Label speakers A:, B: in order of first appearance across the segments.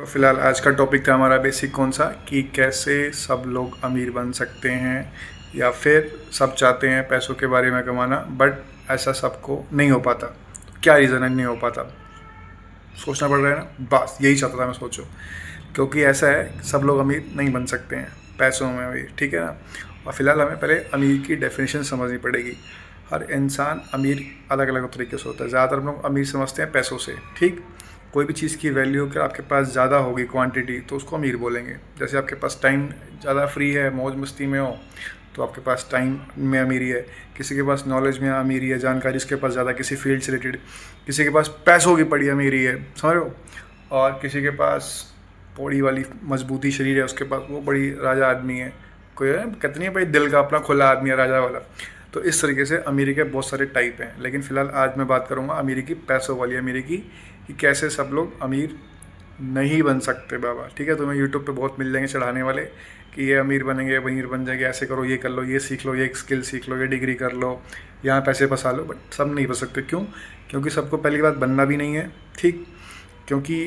A: तो फिलहाल आज का टॉपिक था हमारा बेसिक कौन सा कि कैसे सब लोग अमीर बन सकते हैं या फिर सब चाहते हैं पैसों के बारे में कमाना बट ऐसा सबको नहीं हो पाता। क्या रीज़न है नहीं हो पाता? सोचना पड़ रहा है ना, बस यही चाहता था मैं सोचो। क्योंकि ऐसा है सब लोग अमीर नहीं बन सकते हैं पैसों में अमीर, ठीक है ना। और फिलहाल हमें पहले अमीर की डेफिनेशन समझनी पड़ेगी। हर इंसान अमीर अलग अलग तरीके से होता है। ज़्यादातर लोग अमीर समझते हैं पैसों से, ठीक। कोई भी चीज़ की वैल्यू अगर आपके पास ज़्यादा होगी क्वांटिटी तो उसको अमीर बोलेंगे। जैसे आपके पास टाइम ज़्यादा फ्री है, मौज मस्ती में हो तो आपके पास टाइम में अमीरी है। किसी के पास नॉलेज में अमीरी है, जानकारी इसके पास ज़्यादा किसी फील्ड से रिलेटेड। किसी के पास पैसों की बड़ी अमीरी है, समझ रहे हो। और किसी के पास बॉडी वाली मजबूती शरीर है, उसके पास वो बड़ी राजा आदमी है। कोई है कितनी भाई दिल का अपना खुला आदमी है, राजा वाला। तो इस तरीके से अमीरी के बहुत सारे टाइप हैं, लेकिन फ़िलहाल आज मैं बात करूँगा अमीरी की, पैसों वाली अमीरी की, कि कैसे सब लोग अमीर नहीं बन सकते बाबा, ठीक है। तुम्हें यूट्यूब पे बहुत मिल जाएंगे चढ़ाने वाले कि ये अमीर बनेंगे, अमीर बन जाएंगे, ऐसे करो, ये कर लो, ये सीख लो, ये स्किल सीख लो, ये डिग्री कर लो, यहाँ पैसे फंसा लो। बट सब नहीं बन सकते। क्यों? क्योंकि सबको पहली बात बनना भी नहीं है, ठीक। क्योंकि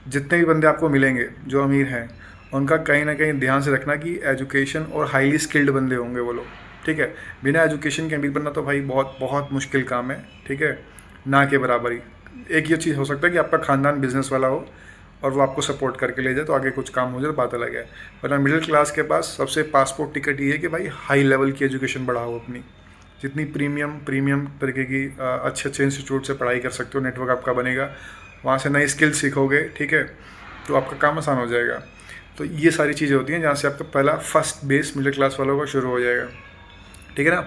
A: जितने भी बंदे आपको मिलेंगे जो अमीर हैं उनका कहीं ना कहीं ध्यान से रखना कि एजुकेशन और हाईली स्किल्ड बंदे होंगे वो लोग, ठीक है। बिना एजुकेशन के अमीर बनना तो भाई बहुत बहुत मुश्किल काम है, ठीक है, ना के बराबर ही। एक ये चीज़ हो सकता है कि आपका ख़ानदान बिजनेस वाला हो और वो आपको सपोर्ट करके ले जाए तो आगे कुछ काम हो जाए तो बात अलग है। वरना मिडिल क्लास के पास सबसे पासपोर्ट टिकट ये है कि भाई हाई लेवल की एजुकेशन बढ़ाओ अपनी, जितनी प्रीमियम तरीके की अच्छे अच्छे इंस्टीट्यूट से पढ़ाई कर सकते हो, नेटवर्क आपका बनेगा, वहाँ से नई स्किल सीखोगे, ठीक है, तो आपका काम आसान हो जाएगा। तो ये सारी चीज़ें होती हैं जहाँ से आपका पहला फर्स्ट बेस मिडिल क्लास वालों का शुरू हो जाएगा, ठीक है ना।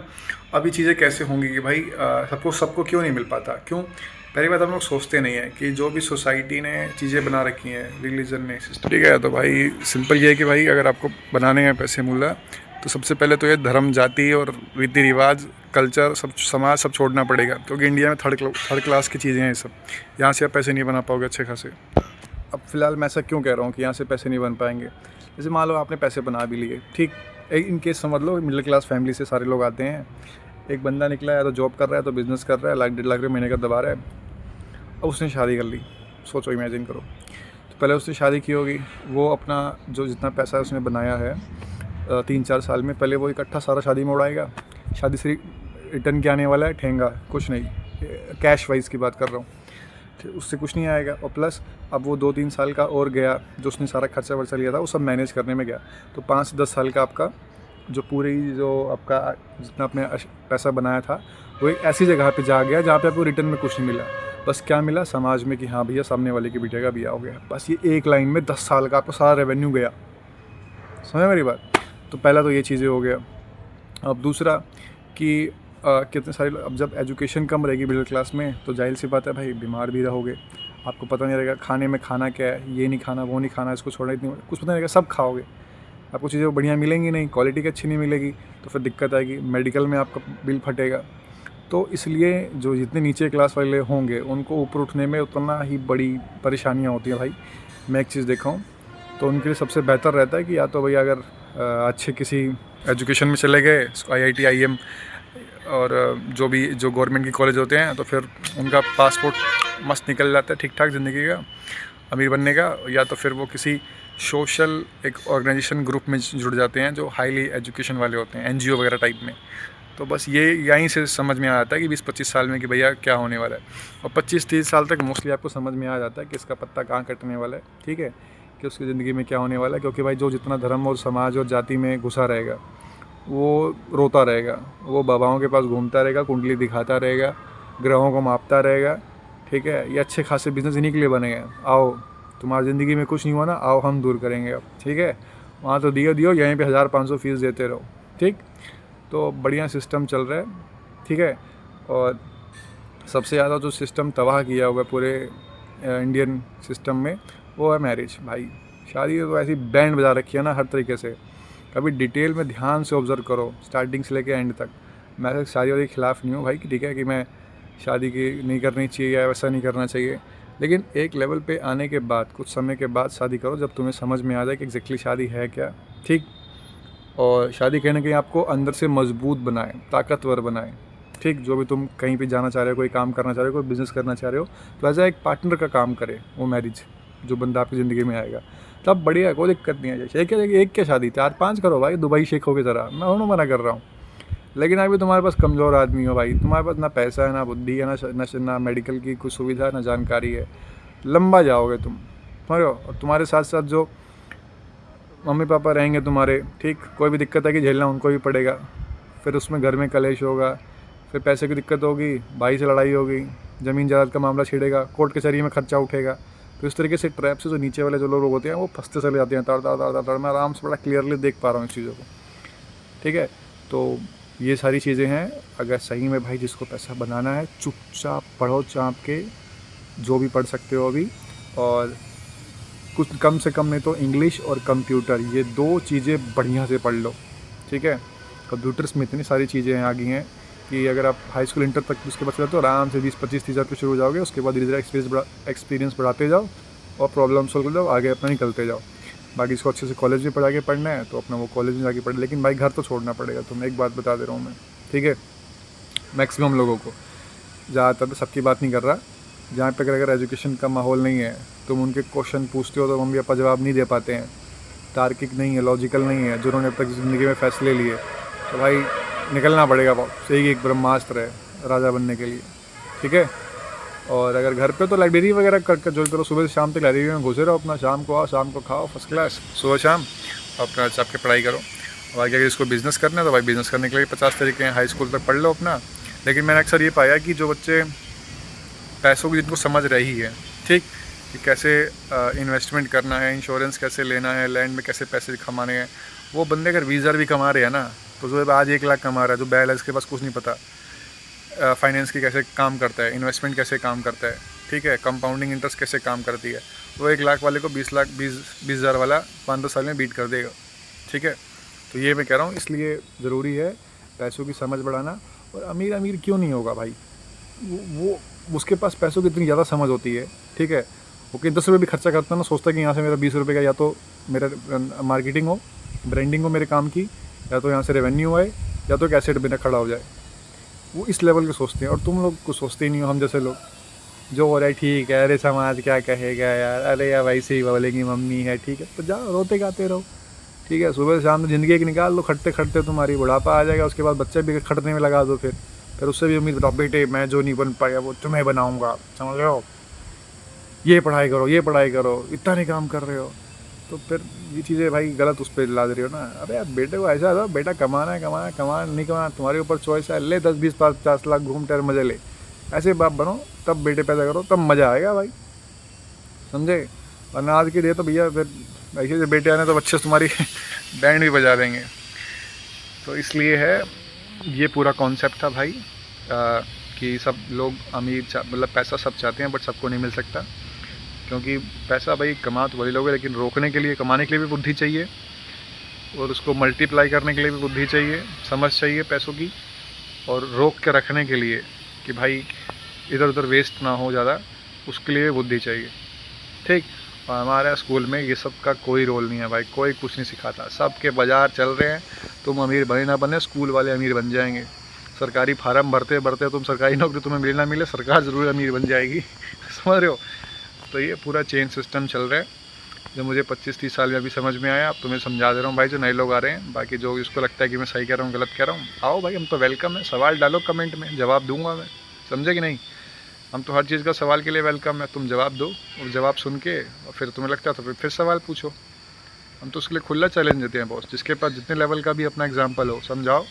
A: अब ये चीज़ें कैसे होंगी कि भाई सबको सबको क्यों नहीं मिल पाता? क्यों? पहली बात हम लोग सोचते नहीं है कि जो भी सोसाइटी ने चीज़ें बना रखी हैं, रिलीजन ने, सिस्टम, ठीक है। तो भाई सिंपल ये है कि भाई अगर आपको बनाने हैं पैसे मूला तो सबसे पहले तो ये धर्म, जाति और रीति रिवाज, कल्चर, सब समाज सब छोड़ना पड़ेगा। क्योंकि इंडिया में थर्ड क्लास की चीज़ें हैं ये सब। यहाँ से आप पैसे नहीं बना पाओगे अच्छे खासे। अब फ़िलहाल मैं ऐसा क्यों कह रहा हूँ कि यहाँ से पैसे नहीं बन पाएंगे? जैसे मान लो आपने पैसे बना भी लिए, ठीक। इन केस समझ लो मिडिल क्लास फैमिली से सारे लोग आते हैं। एक बंदा निकला है तो जॉब कर रहा है, तो बिज़नेस कर रहा है, लाख 1.5 लाख महीने का दबा रहा है। अब उसने शादी कर ली, सोचो, इमेजिन करो। तो पहले उसने शादी की होगी, वो अपना जो जितना पैसा उसने बनाया है 3-4 साल में, पहले वो इकट्ठा सारा शादी में उड़ाएगा। शादी से रिटर्न क्या आने वाला है? ठेंगा, कुछ नहीं। कैश वाइज की बात कर रहा हूँ, उससे कुछ नहीं आएगा। और प्लस अब वो 2-3 साल का और गया, जो उसने सारा खर्चा वर्चा लिया था वो सब मैनेज करने में गया। तो 5-10 साल का आपका जो आपका जितना आपने पैसा बनाया था वो एक ऐसी जगह पे जा गया जहाँ पे आपको रिटर्न में कुछ नहीं मिला। बस क्या मिला? समाज में कि हाँ भैया सामने वाले के बेटे का ब्याह हो गया। बस ये एक लाइन में 10 साल का आपका सारा रेवेन्यू गया। समझ मेरी बात? तो पहला तो ये चीज़ें हो गया। अब दूसरा कि कितने सारे अब जब एजुकेशन कम रहेगी मिडिल क्लास में तो जाहिर सी बात है भाई बीमार भी रहोगे। आपको पता नहीं रहेगा खाने में खाना क्या है, ये नहीं खाना, वो नहीं खाना, इसको छोड़ना, इतनी कुछ पता नहीं रहेगा, सब खाओगे। आपको चीज़ें बढ़िया मिलेंगी नहीं, क्वालिटी की अच्छी नहीं मिलेगी, तो फिर दिक्कत आएगी। मेडिकल में आपका बिल फटेगा। तो इसलिए जो जितने नीचे क्लास वाले होंगे उनको ऊपर उठने में उतना ही बड़ी परेशानियाँ होती हैं भाई। मैं एक चीज़ देखा हूँ, तो उनके लिए सबसे बेहतर रहता है कि या तो भैया अगर अच्छे किसी एजुकेशन में चले गए, IIT IIM और जो गवर्नमेंट की कॉलेज होते हैं, तो फिर उनका पासपोर्ट मस्त निकल जाता है ठीक ठाक ज़िंदगी का, अमीर बनने का। या तो फिर वो किसी सोशल एक ऑर्गेनाइजेशन ग्रुप में जुड़ जाते हैं जो हाईली एजुकेशन वाले होते हैं, NGO वगैरह टाइप में। तो बस ये यहीं से समझ में आ जाता है कि 20-25 साल में कि भैया क्या होने वाला है। और 25-30 साल तक मोस्टली आपको समझ में आ जाता है कि इसका पत्ता कहाँ कटने वाला है, ठीक है, कि उसकी ज़िंदगी में क्या होने वाला है। क्योंकि भाई जो जितना धर्म और समाज और जाति में घुसा रहेगा वो रोता रहेगा, वो बाबाओं के पास घूमता रहेगा, कुंडली दिखाता रहेगा, ग्रहों को मापता रहेगा, ठीक है। ये अच्छे खासे बिजनेस इन्हीं के लिए बने हैं। आओ तुम्हारी ज़िंदगी में कुछ नहीं हुआ ना, आओ हम दूर करेंगे अब, ठीक है। वहाँ तो दियो यहीं पे 1000-500 फीस देते रहो, ठीक। तो बढ़िया सिस्टम चल रहा है, ठीक है। और सबसे ज़्यादा जो सिस्टम तबाह किया हुआ है पूरे इंडियन सिस्टम में वो है मैरिज। भाई शादी तो ऐसी बैंड बजा रखी है ना हर तरीके से। कभी डिटेल में ध्यान से ऑब्ज़र्व करो स्टार्टिंग से लेकर एंड तक। मैं शादी वाले के ख़िलाफ़ नहीं हूँ भाई कि ठीक है कि मैं शादी की नहीं करनी चाहिए या वैसा नहीं करना चाहिए, लेकिन एक लेवल पे आने के बाद, कुछ समय के बाद शादी करो जब तुम्हें समझ में आ जाए कि एग्जैक्टली शादी है क्या, ठीक। और शादी कहीं ना कहीं आपको अंदर से मजबूत बनाए, ताकतवर बनाए, ठीक। जो भी तुम कहीं पे जाना चाह रहे हो, कोई काम करना चाह रहे हो, कोई बिज़नेस करना चाह रहे हो, तो एज एक पार्टनर का काम करे वो मैरिज, जो बंदा आपकी ज़िंदगी में आएगा तब बढ़िया, कोई दिक्कत नहीं है। एक क्या शादी 4-5 करो भाई, दुबई शेखों की तरह, मैं उन्होंने मना कर रहा हूँ। लेकिन अभी तुम्हारे पास कमज़ोर आदमी हो भाई, तुम्हारे पास ना पैसा है, ना बुद्धि है, ना मेडिकल की कुछ सुविधा है, ना जानकारी है, लंबा जाओगे तुम, समझ रहे हो। और तुम्हारे साथ साथ जो मम्मी पापा रहेंगे तुम्हारे, ठीक, कोई भी दिक्कत है कि झेलना उनको भी पड़ेगा। फिर उसमें घर में कलेश होगा, फिर पैसे की दिक्कत होगी, भाई से लड़ाई होगी, ज़मीन जायदाद का मामला छिड़ेगा, कोर्ट कचहरी में खर्चा उठेगा। तो इस तरीके से ट्रैप से जो नीचे वाले जो लोग होते हैं वो फंसते चले जाते हैं, ताड़। मैं आराम से बड़ा क्लियरली देख पा रहा हूँ इस चीज़ों को, ठीक है। तो ये सारी चीज़ें हैं। अगर सही में भाई जिसको पैसा बनाना है, चुपचाप पढ़ो, चाप के जो भी पढ़ सकते हो अभी, और कुछ कम से कम नहीं तो इंग्लिश और कंप्यूटर, ये 2 चीज़ें बढ़िया से पढ़ लो, ठीक है। कंप्यूटर्स में इतनी सारी चीज़ें आ गई हैं कि अगर आप हाई स्कूल इंटर तक उसके बाद चलाते हो, आराम से 20-25-30 हज़ार पे शुरू हो जाओगे। उसके बाद धीरे धीरे एक्सपीरियंस बढ़ाते जाओ और प्रॉब्लम सोल्व कर जाओ, आगे अपना निकलते जाओ। बाकी इसको अच्छे से कॉलेज भी पढ़ा के पढ़ना है तो अपना वो कॉलेज में जाके पढ़, लेकिन भाई घर तो छोड़ना पड़ेगा तुम्हें, एक बात बता दे रहा हूँ मैं, ठीक है। मैक्सिमम लोगों को, ज़्यादातर सबकी बात नहीं कर रहा, जहाँ पे अगर एजुकेशन का माहौल नहीं है, तुम उनके क्वेश्चन पूछते हो तो मम्मी पापा जवाब नहीं दे पाते हैं, तार्किक नहीं है, लॉजिकल नहीं है, जिन्होंने अब तक ज़िंदगी में फ़ैसले लिए, तो भाई निकलना पड़ेगा सही एक ब्रह्मास्त्र है राजा बनने के लिए, ठीक है। और अगर घर पे तो लाइब्रेरी वगैरह कर जो करो, सुबह से शाम तक लाइब्रेरी में घुसे रहो अपना, शाम को आओ, शाम को खाओ, फर्स्ट क्लास, सुबह शाम अपना चाप के पढ़ाई करो। और आगे अगर इसको बिज़नेस करना है तो भाई बिज़नेस करने के लिए 50 तरीके हैं, हाई स्कूल तक पढ़ लो अपना। लेकिन मैंने अक्सर ये पाया कि जो बच्चे पैसों की जिनको समझ रही है, ठीक, कि कैसे इन्वेस्टमेंट करना है, इंश्योरेंस कैसे लेना है, लैंड में कैसे पैसे कमाने हैं, वो बंदे अगर 20,000 भी कमा रहे हैं ना, तो जो आज 1 लाख कमा रहा है, जो बैल है इसके पास कुछ नहीं पता फाइनेंस की कैसे काम करता है, इन्वेस्टमेंट कैसे काम करता है, ठीक है, कंपाउंडिंग इंटरेस्ट कैसे काम करती है, वो 1 लाख वाले को 20,000 वाला 5-10 साल में बीट कर देगा, ठीक है। तो ये मैं कह रहा हूँ, इसलिए ज़रूरी है पैसों की समझ बढ़ाना। और अमीर अमीर क्यों नहीं होगा भाई, वो उसके पास पैसों की इतनी ज़्यादा समझ होती है, ठीक है, वो कि 10 रुपये भी खर्चा करता है ना, सोचता है कि यहाँ से मेरा 20 रुपये का या तो मेरा मार्केटिंग हो, ब्रांडिंग हो मेरे काम की, या तो यहाँ से रेवेन्यू आए, या तो एक एसेट बिना खड़ा हो जाए। वो इस लेवल के सोचते हैं, और तुम लोग कुछ सोचते ही नहीं हो, हम जैसे लोग जो हो रहा है ठीक है, अरे समाज क्या कहेगा यार, अरे यार वैसे ही बोलेंगी मम्मी है, ठीक है, तो जाओ रोते गाते रहो, ठीक है। सुबह से शाम में ज़िंदगी एक निकाल लो, खटते खटते तुम्हारी बुढ़ापा आ जाएगा, उसके बाद बच्चे भी खटने में लगा दो, फिर उससे भी उम्मीद बताओ, बेटे मैं जो नहीं बन पाया वो तुम्हें बनाऊँगा, समझ रहे हो, ये पढ़ाई करो, इतना नहीं काम कर रहे हो। तो फिर ये चीज़ें भाई गलत उस पर लाद रही हो ना। अरे यार बेटे को ऐसा था, बेटा कमाना है, नहीं कमाना तुम्हारे ऊपर चॉइस है, ले 10-20-50 लाख घूम टहल मज़े ले, ऐसे बाप बनो, तब बेटे पैदा करो, तब मज़ा आएगा भाई, समझे। वरना आज के लिए तो भैया फिर ऐसे जो बेटे आने तो बच्चे तुम्हारी बैंड भी बजा देंगे। तो इसलिए है ये पूरा कॉन्सेप्ट था भाई, कि सब लोग अमीर मतलब पैसा सब चाहते हैं, बट सबको नहीं मिल सकता, क्योंकि पैसा भाई कमा तो वही लोग हैं, लेकिन रोकने के लिए, कमाने के लिए भी बुद्धि चाहिए, और उसको मल्टीप्लाई करने के लिए भी बुद्धि चाहिए, समझ चाहिए पैसों की, और रोक के रखने के लिए कि भाई इधर उधर वेस्ट ना हो ज़्यादा, उसके लिए बुद्धि चाहिए, ठीक। और हमारे स्कूल में ये सब का कोई रोल नहीं है भाई, कोई कुछ नहीं सिखाता, सबके बाज़ार चल रहे हैं। तुम अमीर बने ना बने, स्कूल वाले अमीर बन जाएंगे। सरकारी फार्म भरते भरते तुम सरकारी नौकरी तुम्हें मिले ना मिले, सरकार ज़रूर अमीर बन जाएगी समझ रहे हो। तो ये पूरा चेन सिस्टम चल रहा है, जो मुझे 25-30 साल में अभी समझ में आया। अब तुम्हें समझा दे रहा हूँ भाई, जो नए लोग आ रहे हैं, बाकी जो इसको लगता है कि मैं सही कह रहा हूँ गलत कह रहा हूँ, आओ भाई, हम तो वेलकम है, सवाल डालो कमेंट में, जवाब दूंगा मैं, समझे कि नहीं। हम तो हर चीज़ का सवाल के लिए वेलकम है, तुम जवाब दो, और जवाब सुन के और फिर तुम्हें लगता है तो फिर सवाल पूछो। हम तो उसके लिए खुला चैलेंज देते हैं बॉस, जिसके पास जितने लेवल का भी अपना एग्जाम्पल हो समझाओ,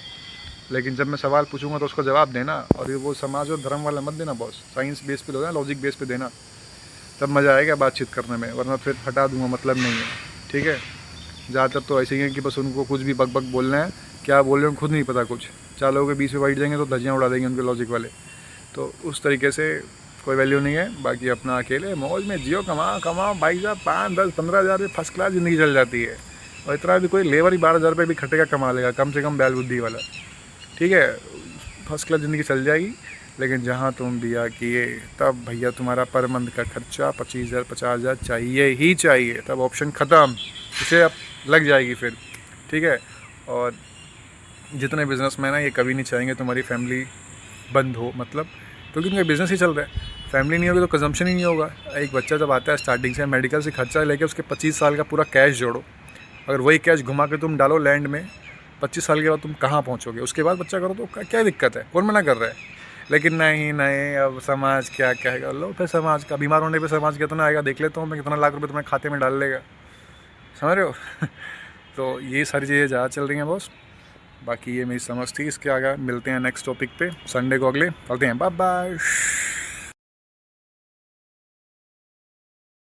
A: लेकिन जब मैं सवाल पूछूंगा तो उसको जवाब देना, और ये वो समाज और धर्म वाला मत देना बॉस, साइंस बेस पे देना, लॉजिक बेस पे देना, तब मज़ा आएगा बातचीत करने में, वरना फिर हटा दूंगा, मतलब नहीं है, ठीक है। ज़्यादातर तो ऐसे ही है कि बस उनको कुछ भी बक बक बोलना है, क्या बोल रहे हैं खुद नहीं पता कुछ, 4 लोगों के बीच में बैठ जाएंगे तो धज्जियाँ उड़ा देंगे उनके लॉजिक वाले। तो उस तरीके से कोई वैल्यू नहीं है। बाकी अपना अकेले मौज में जियो, कमाओ भाई साहब, 5-10-15 हज़ार में फर्स्ट क्लास ज़िंदगी चल जाती है। और इतना भी कोई लेबर ही 12,000 रुपये भी खटेगा कमा लेगा, कम से कम बैल बुद्धि वाला, ठीक है, फर्स्ट क्लास ज़िंदगी चल जाएगी। लेकिन जहाँ तुम बिया किए तब भैया तुम्हारा पर मंथ का खर्चा 25,000 50,000 चाहिए ही चाहिए, तब ऑप्शन ख़त्म, इसे अब लग जाएगी फिर, ठीक है। और जितने बिजनेसमैन हैं ये कभी नहीं चाहेंगे तुम्हारी फैमिली बंद हो, मतलब क्योंकि उनका बिज़नेस ही चल रहा है। फैमिली नहीं होगी तो कंजम्पशन ही नहीं होगा। एक बच्चा जब आता है स्टार्टिंग से मेडिकल से खर्चा लेके उसके 25 साल का पूरा कैश जोड़ो, अगर वही कैश घुमा के तुम डालो लैंड में, 25 साल के बाद तुम कहाँ पहुँचोगे? उसके बाद बच्चा करो तो क्या दिक्कत है? कौन मना कर रहा है? लेकिन नहीं नहीं, अब समाज क्या कहेगा। लो फिर समाज का, बीमार होने पे समाज कितना आएगा देख लेता हूँ मैं, कितना लाख रुपए तुम्हारे खाते में डाल लेगा, समझ रहे हो? तो ये सारी चीज़ें ज़्यादा चल रही हैं बॉस। बाकी ये मेरी समझ थी। इसके आगे मिलते हैं नेक्स्ट टॉपिक पे संडे को, अगले चलते हैं। Bye bye.